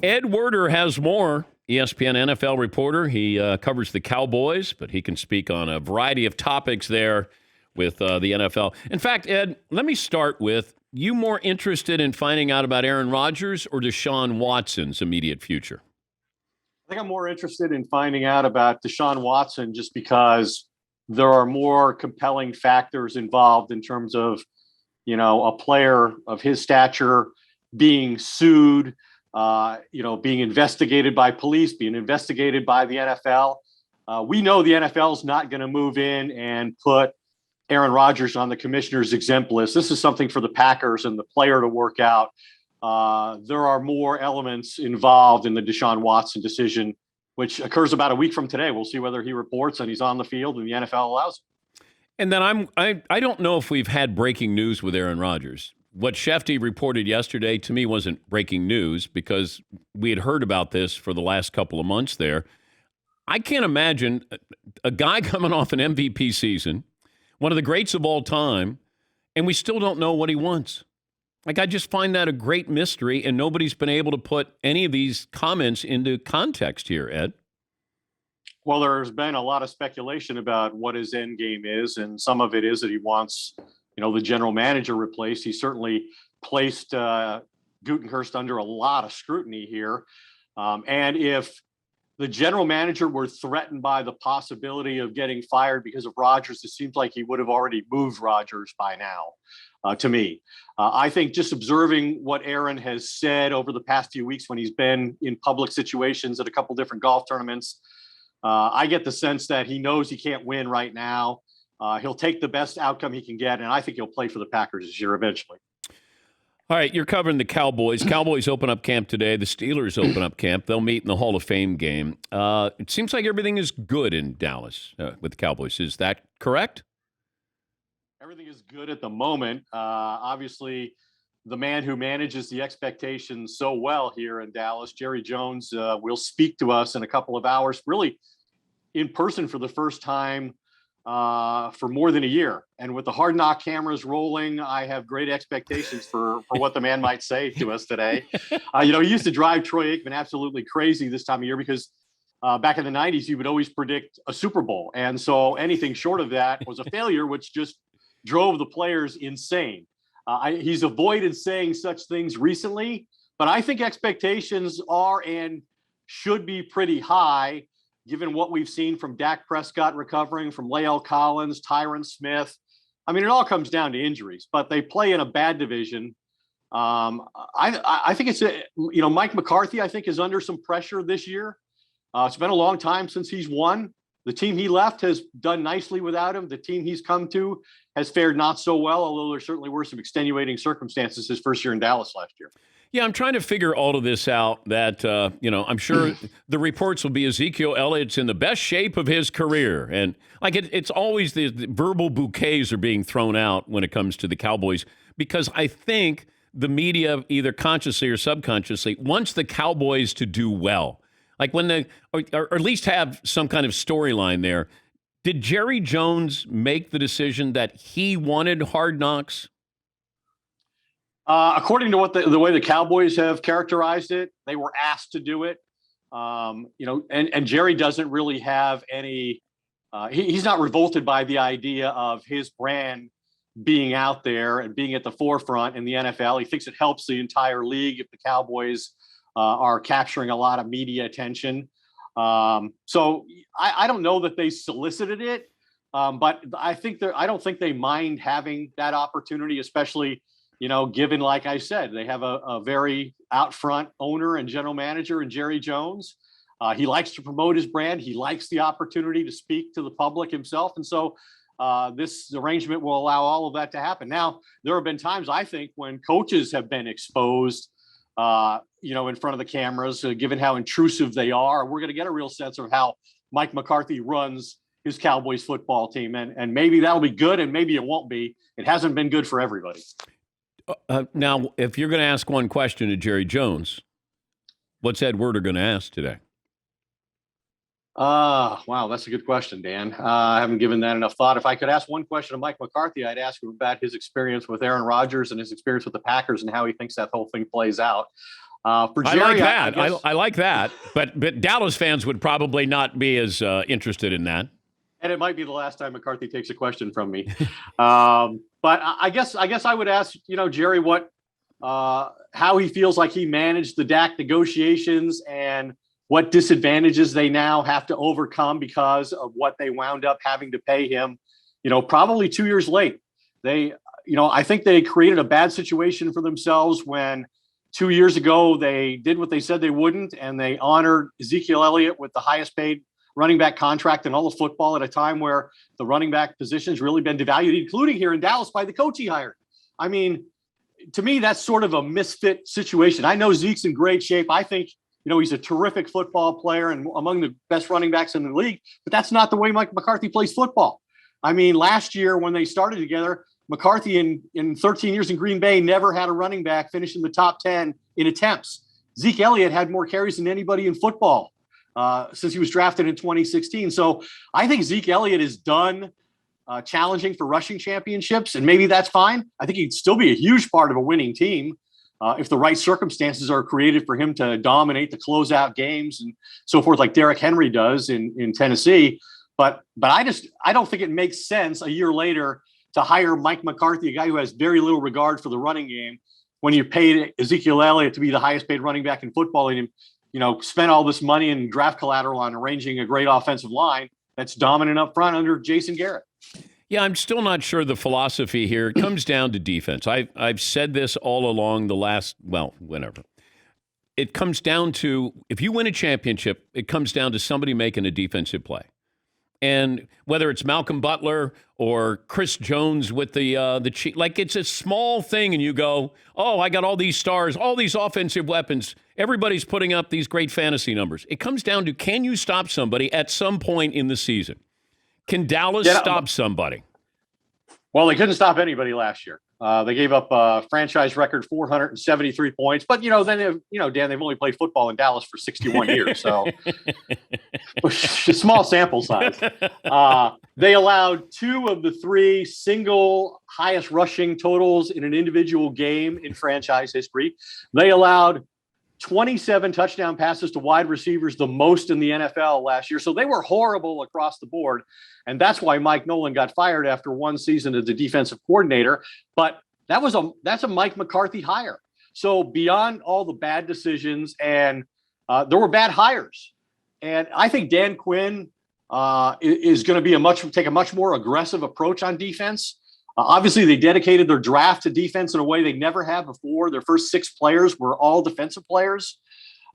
Ed Werder has more. ESPN NFL reporter. He covers the Cowboys, but he can speak on a variety of topics there with the NFL. In fact, Ed, let me start with, you more interested in finding out about Aaron Rodgers or Deshaun Watson's immediate future? I think I'm more interested in finding out about Deshaun Watson just because there are more compelling factors involved in terms of, a player of his stature being sued, being investigated by police, being investigated by the NFL. We know the NFL is not going to move in and put Aaron Rodgers on the commissioner's exempt list. This is something for the Packers and the player to work out. There are more elements involved in the Deshaun Watson decision, which occurs about a week from today. We'll see whether he reports and he's on the field and the NFL allows it. And then I don't know if we've had breaking news with Aaron Rodgers. What Shefty reported yesterday to me wasn't breaking news because we had heard about this for the last couple of months there. I can't imagine a guy coming off an MVP season, one of the greats of all time, and we still don't know what he wants. I just find that a great mystery, and nobody's been able to put any of these comments into context here, Ed. Well, there's been a lot of speculation about what his end game is, and some of it is that he wants, the general manager replaced. He certainly placed Gutenhurst under a lot of scrutiny here. And if the general manager were threatened by the possibility of getting fired because of Rodgers, it seems like he would have already moved Rodgers by now, to me. I think just observing what Aaron has said over the past few weeks when he's been in public situations at a couple different golf tournaments, I get the sense that he knows he can't win right now. He'll take the best outcome he can get, and I think he'll play for the Packers this year eventually. All right, you're covering the Cowboys. Cowboys open up camp today. The Steelers open up camp. They'll meet in the Hall of Fame game. It seems like everything is good in Dallas with the Cowboys. Is that correct? Everything is good at the moment. Obviously, the man who manages the expectations so well here in Dallas, Jerry Jones, will speak to us in a couple of hours, really in person for the first time for more than a year. And with the Hard Knock cameras rolling, I have great expectations for what the man might say to us today. He used to drive Troy Aikman absolutely crazy this time of year because back in the 90s, he would always predict a Super Bowl. And so anything short of that was a failure, which just drove the players insane. He's avoided saying such things recently, but I think expectations are and should be pretty high, given what we've seen from Dak Prescott recovering, from Lael Collins, Tyron Smith. I mean, it all comes down to injuries, but they play in a bad division. I think it's, Mike McCarthy, I think, is under some pressure this year. It's been a long time since he's won. The team he left has done nicely without him. The team he's come to has fared not so well, although there certainly were some extenuating circumstances his first year in Dallas last year. Yeah, I'm trying to figure all of this out that, I'm sure the reports will be Ezekiel Elliott's in the best shape of his career. And it's always the verbal bouquets are being thrown out when it comes to the Cowboys, because I think the media, either consciously or subconsciously, wants the Cowboys to do well. Like when or at least have some kind of storyline there. Did Jerry Jones make the decision that he wanted Hard Knocks? According to what the way the Cowboys have characterized it, they were asked to do it. And Jerry doesn't really have any. He's not revolted by the idea of his brand being out there and being at the forefront in the NFL. He thinks it helps the entire league if the Cowboys are capturing a lot of media attention. So I don't know that they solicited it, but I don't think they mind having that opportunity, especially, given, like I said, they have a very out front owner and general manager in Jerry Jones. He likes to promote his brand. He likes the opportunity to speak to the public himself. And so this arrangement will allow all of that to happen. Now, there have been times, I think, when coaches have been exposed in front of the cameras, given how intrusive they are. We're going to get a real sense of how Mike McCarthy runs his Cowboys football team. And maybe that'll be good, and maybe it won't be. It hasn't been good for everybody. Now, if you're going to ask one question to Jerry Jones, what's Ed Werder going to ask today? Wow, that's a good question, Dan. I haven't given that enough thought. If I could ask one question to Mike McCarthy, I'd ask him about his experience with Aaron Rodgers and his experience with the Packers and how he thinks that whole thing plays out. For I Jerry, like that. guess, I like that. But Dallas fans would probably not be as interested in that. and it might be the last time McCarthy takes a question from me. But I guess I would ask, Jerry, what how he feels like he managed the Dak negotiations and what disadvantages they now have to overcome because of what they wound up having to pay him, probably 2 years late. I think they created a bad situation for themselves when 2 years ago they did what they said they wouldn't, and they honored Ezekiel Elliott with the highest paid running back contract in all of football at a time where the running back position has really been devalued, including here in Dallas by the coach he hired. I mean, to me, that's sort of a misfit situation. I know Zeke's in great shape. I think, he's a terrific football player and among the best running backs in the league, but that's not the way Mike McCarthy plays football. I mean, last year when they started together, McCarthy in 13 years in Green Bay never had a running back finish in the top 10 in attempts. Zeke Elliott had more carries than anybody in football since he was drafted in 2016. So I think Zeke Elliott is done challenging for rushing championships, and maybe that's fine. I think he'd still be a huge part of a winning team if the right circumstances are created for him to dominate the closeout games and so forth, like Derrick Henry does in Tennessee. But I don't think it makes sense a year later to hire Mike McCarthy, a guy who has very little regard for the running game, when you paid Ezekiel Elliott to be the highest paid running back in football and spent all this money and draft collateral on arranging a great offensive line that's dominant up front under Jason Garrett. Yeah, I'm still not sure the philosophy here. It comes down to defense. I've said this all along the last, whenever. It comes down to, if you win a championship, it comes down to somebody making a defensive play. And whether it's Malcolm Butler or Chris Jones with the cheat, like it's a small thing, and you go, oh, I got all these stars, all these offensive weapons. Everybody's putting up these great fantasy numbers. It comes down to, can you stop somebody at some point in the season? Can Dallas stop somebody? Well, they couldn't stop anybody last year. They gave up a franchise record 473 points, but Dan, they've only played football in Dallas for 61 years, so small sample size. They allowed 2 of the 3 single highest rushing totals in an individual game in franchise history. They allowed 27 touchdown passes to wide receivers, the most in the NFL last year. So they were horrible across the board. And that's why Mike Nolan got fired after one season as the defensive coordinator. But that's a Mike McCarthy hire. So beyond all the bad decisions, and there were bad hires. And I think Dan Quinn is going to take a much more aggressive approach on defense. Obviously, they dedicated their draft to defense in a way they never have before. Their first 6 players were all defensive players.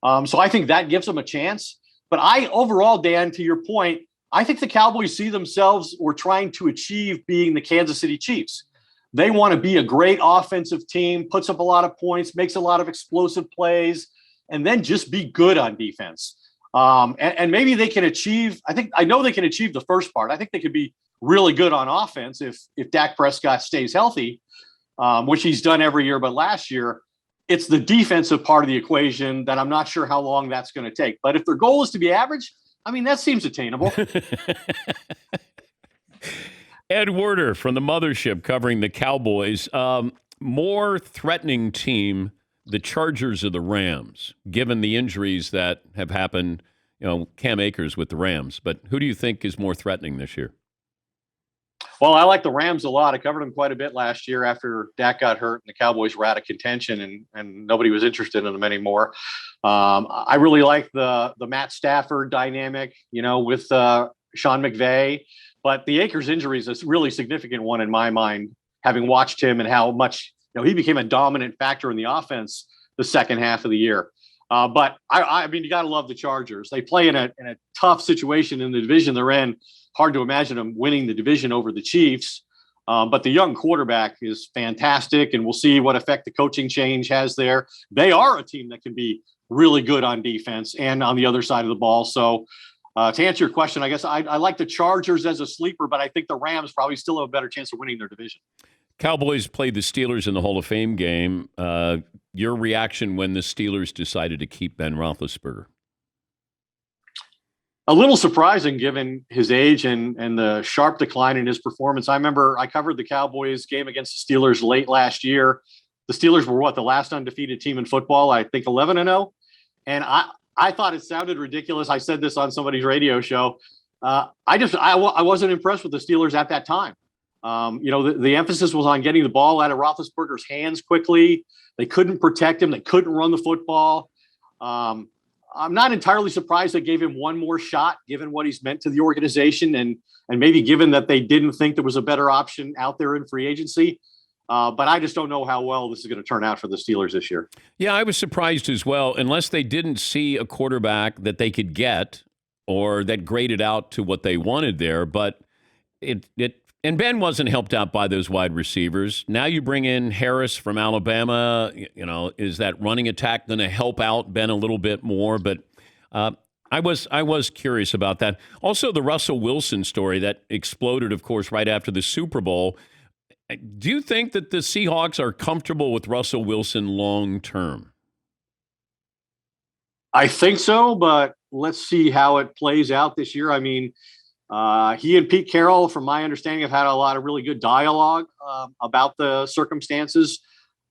So I think that gives them a chance. But overall, Dan, to your point, I think the Cowboys see themselves or trying to achieve being the Kansas City Chiefs. They want to be a great offensive team, puts up a lot of points, makes a lot of explosive plays, and then just be good on defense. And maybe they can achieve, I know they can achieve the first part. I think they could be really good on offense if Dak Prescott stays healthy, which he's done every year. But last year, it's the defensive part of the equation that I'm not sure how long that's going to take. But if their goal is to be average, that seems attainable. Ed Werder from the Mothership covering the Cowboys. More threatening team, the Chargers or the Rams, given the injuries that have happened, Cam Akers with the Rams. But who do you think is more threatening this year? Well, I like the Rams a lot. I covered them quite a bit last year after Dak got hurt and the Cowboys were out of contention and nobody was interested in them anymore. I really like the Matt Stafford dynamic, with Sean McVay. But the Akers injury is a really significant one in my mind, having watched him and how much he became a dominant factor in the offense the second half of the year. But you got to love the Chargers. They play in a tough situation in the division they're in. Hard to imagine them winning the division over the Chiefs. But the young quarterback is fantastic, and we'll see what effect the coaching change has there. They are a team that can be really good on defense and on the other side of the ball. So to answer your question, I guess I like the Chargers as a sleeper, but I think the Rams probably still have a better chance of winning their division. Cowboys played the Steelers in the Hall of Fame game. Your reaction when the Steelers decided to keep Ben Roethlisberger? A little surprising given his age and the sharp decline in his performance. I remember I covered the Cowboys game against the Steelers late last year, the Steelers were the last undefeated team in football, I think 11-0. And I thought it sounded ridiculous. I said this on somebody's radio show. I wasn't impressed with the Steelers at that time. The emphasis was on getting the ball out of Roethlisberger's hands quickly. They couldn't protect him. They couldn't run the football. I'm not entirely surprised they gave him one more shot, given what he's meant to the organization, and maybe given that they didn't think there was a better option out there in free agency. But I just don't know how well this is going to turn out for the Steelers this year. Yeah, I was surprised as well, unless they didn't see a quarterback that they could get or that graded out to what they wanted there. But and Ben wasn't helped out by those wide receivers. Now you bring in Harris from Alabama. Is that running attack going to help out Ben a little bit more? But I was curious about that. Also, the Russell Wilson story that exploded, of course, right after the Super Bowl. Do you think that the Seahawks are comfortable with Russell Wilson long term? I think so, but let's see how it plays out this year. I mean, he and Pete Carroll, from my understanding, have had a lot of really good dialogue about the circumstances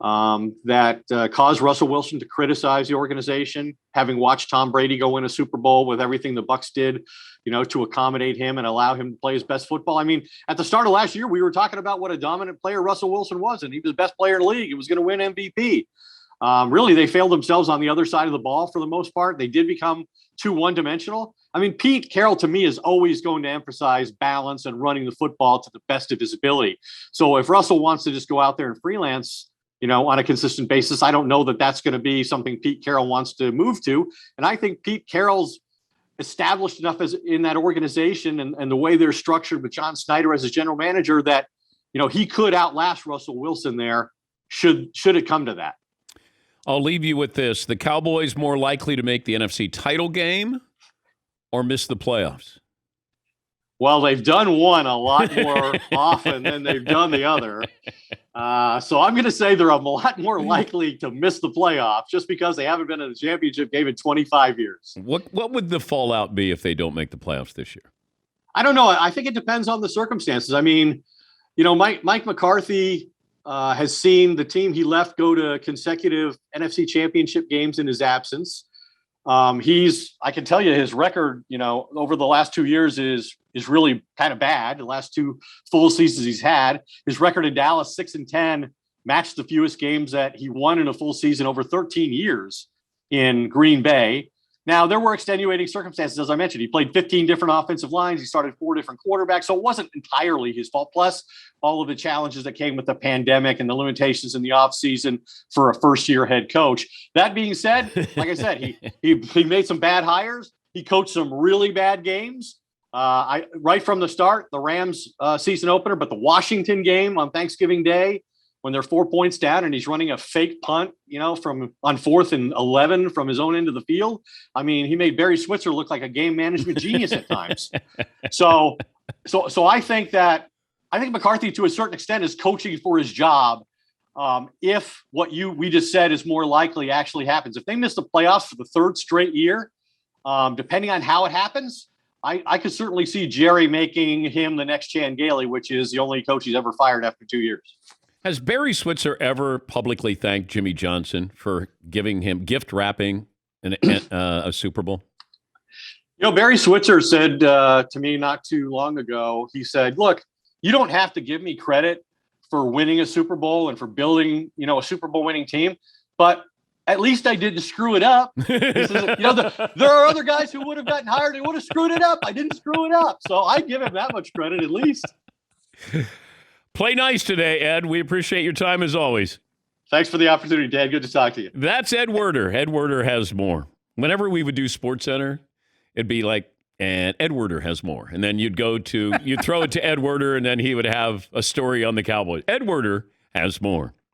that caused Russell Wilson to criticize the organization, having watched Tom Brady go win a Super Bowl with everything the Bucs did, to accommodate him and allow him to play his best football. I mean, at the start of last year, we were talking about what a dominant player Russell Wilson was, and he was the best player in the league. He was going to win MVP. Really, they failed themselves on the other side of the ball for the most part. They did become too one-dimensional. I mean, Pete Carroll, to me, is always going to emphasize balance and running the football to the best of his ability. So if Russell wants to just go out there and freelance, on a consistent basis, I don't know that that's going to be something Pete Carroll wants to move to. And I think Pete Carroll's established enough in that organization and the way they're structured with John Snyder as his general manager that, he could outlast Russell Wilson there should it come to that. I'll leave you with this. The Cowboys more likely to make the NFC title game or miss the playoffs? Well, they've done one a lot more often than they've done the other. So I'm going to say they're a lot more likely to miss the playoffs just because they haven't been in the championship game in 25 years. What would the fallout be if they don't make the playoffs this year? I don't know. I think it depends on the circumstances. I mean, Mike McCarthy has seen the team he left go to consecutive NFC championship games in his absence. I can tell you his record, over the last 2 years is really kind of bad. The last two full seasons he's had, his record in Dallas, 6-10, matched the fewest games that he won in a full season over 13 years in Green Bay. Now, there were extenuating circumstances, as I mentioned. He played 15 different offensive lines. He started 4 different quarterbacks. So it wasn't entirely his fault. Plus, all of the challenges that came with the pandemic and the limitations in the offseason for a first-year head coach. That being said, like I said, he made some bad hires. He coached some really bad games. Right from the start, the Rams season opener, but the Washington game on Thanksgiving Day, when they're 4 points down and he's running a fake punt, from on 4th and 11 from his own end of the field. I mean, he made Barry Switzer look like a game management genius at times. So I think McCarthy, to a certain extent, is coaching for his job. If what we just said is more likely actually happens, if they miss the playoffs for the 3rd straight year, depending on how it happens, I could certainly see Jerry making him the next Chan Gailey, which is the only coach he's ever fired after 2 years. Has Barry Switzer ever publicly thanked Jimmy Johnson for giving him gift wrapping a Super Bowl? Barry Switzer said to me not too long ago, he said, look, you don't have to give me credit for winning a Super Bowl and for building, a Super Bowl winning team, but at least I didn't screw it up. He says, there are other guys who would have gotten hired and would have screwed it up. I didn't screw it up. So I give him that much credit at least. Play nice today, Ed. We appreciate your time as always. Thanks for the opportunity, Dad. Good to talk to you. That's Ed Werder. Ed Werder has more. Whenever we would do SportsCenter, it'd be like, and Ed Werder has more. And then you'd throw it to Ed Werder, and then he would have a story on the Cowboys. Ed Werder has more.